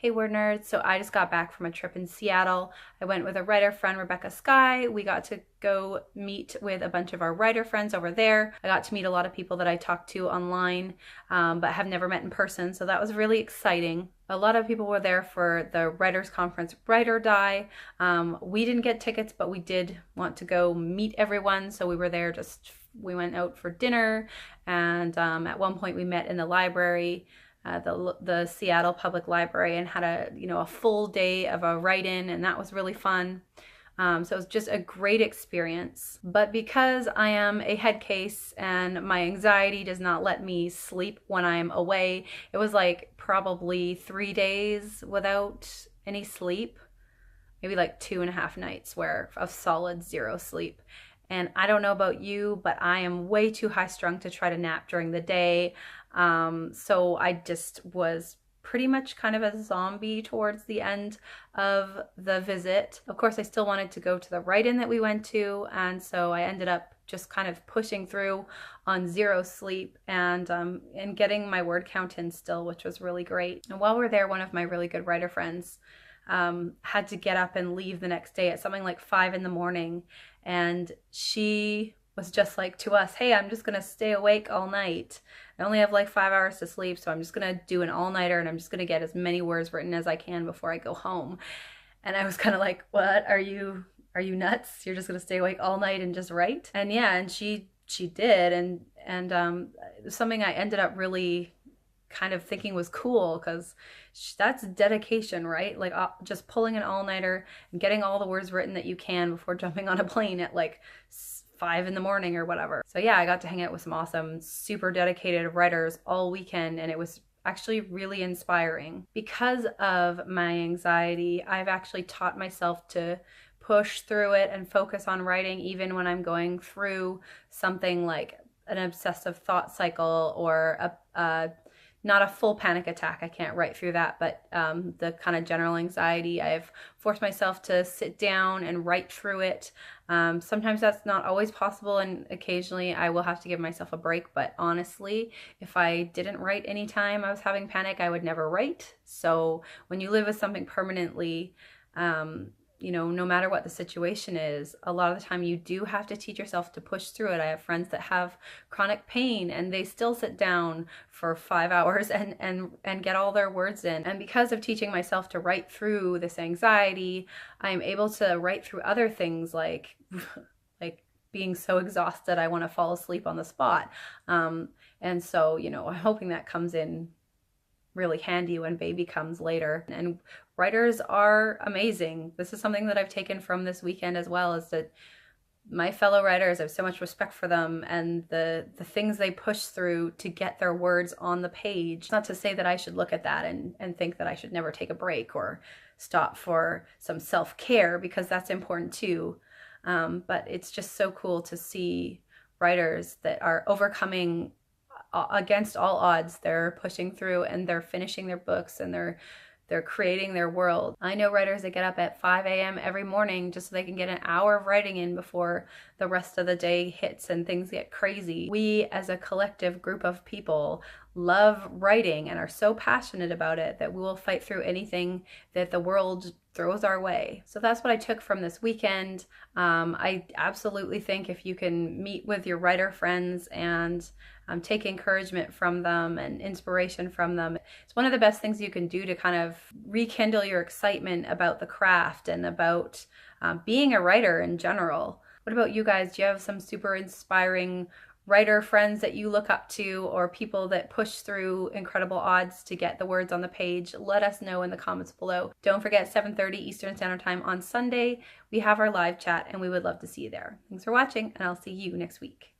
Hey Word Nerds, so I just got back from a trip in Seattle. I went with a writer friend, Rebecca Skye. We got to go meet with a bunch of our writer friends over there. I got to meet a lot of people that I talked to online, but have never met in person, so that was really exciting. A lot of people were there for the writers conference Write or Die. We didn't get tickets, but we did want to go meet everyone, so we were there we went out for dinner, and at one point we met in the library. The Seattle Public Library, and had a full day of a write-in, and that was really fun. So it was just a great experience. But because I am a head case and my anxiety does not let me sleep when I'm away, it was like probably 3 days without any sleep, maybe like 2.5 nights of solid zero sleep. And I don't know about you, but I am way too high strung to try to nap during the day. So I just was pretty much kind of a zombie towards the end of the visit. Of course, I still wanted to go to the write-in that we went to, and so I ended up just kind of pushing through on zero sleep and getting my word count in still, which was really great. And while we're there, one of my really good writer friends had to get up and leave the next day at something like 5 in the morning, and she was just like to us, hey, I'm just gonna stay awake all night. I only have like 5 hours to sleep, so I'm just gonna do an all-nighter, and I'm just gonna get as many words written as I can before I go home. And I was kind of like, what, are you nuts? You're just gonna stay awake all night and just write? And yeah, and she did, and something I ended up really kind of thinking was cool, because that's dedication, right? Like just pulling an all-nighter and getting all the words written that you can before jumping on a plane at like 5 in the morning or whatever. So yeah, I got to hang out with some awesome, super dedicated writers all weekend, and it was actually really inspiring. Because of my anxiety, I've actually taught myself to push through it and focus on writing even when I'm going through something like an obsessive thought cycle or not a full panic attack. I can't write through that, but the kind of general anxiety, I've forced myself to sit down and write through it. Sometimes that's not always possible, and occasionally I will have to give myself a break, but honestly, if I didn't write any time I was having panic, I would never write. So when you live with something permanently, no matter what the situation is, a lot of the time you do have to teach yourself to push through it. I have friends that have chronic pain, and they still sit down for 5 hours and get all their words in. And because of teaching myself to write through this anxiety, I'm able to write through other things like being so exhausted I want to fall asleep on the spot. And so, I'm hoping that comes in really handy when baby comes later. And writers are amazing. This is something that I've taken from this weekend as well, is that my fellow writers, I have so much respect for them and the things they push through to get their words on the page. Not to say that I should look at that and think that I should never take a break or stop for some self-care, because that's important too. But it's just so cool to see writers that are overcoming against all odds. They're pushing through, and they're finishing their books, and they're creating their world. I know writers that get up at 5 a.m. every morning just so they can get an hour of writing in before the rest of the day hits and things get crazy. We as a collective group of people love writing and are so passionate about it that we will fight through anything that the world throws our way. So that's what I took from this weekend. I absolutely think if you can meet with your writer friends and take encouragement from them and inspiration from them, it's one of the best things you can do to kind of rekindle your excitement about the craft and about being a writer in general. What about you guys? Do you have some super inspiring writer friends that you look up to, or people that push through incredible odds to get the words on the page? Let us know in the comments below. Don't forget, 7:30 Eastern Standard Time on Sunday, we have our live chat, and we would love to see you there. Thanks for watching, and I'll see you next week.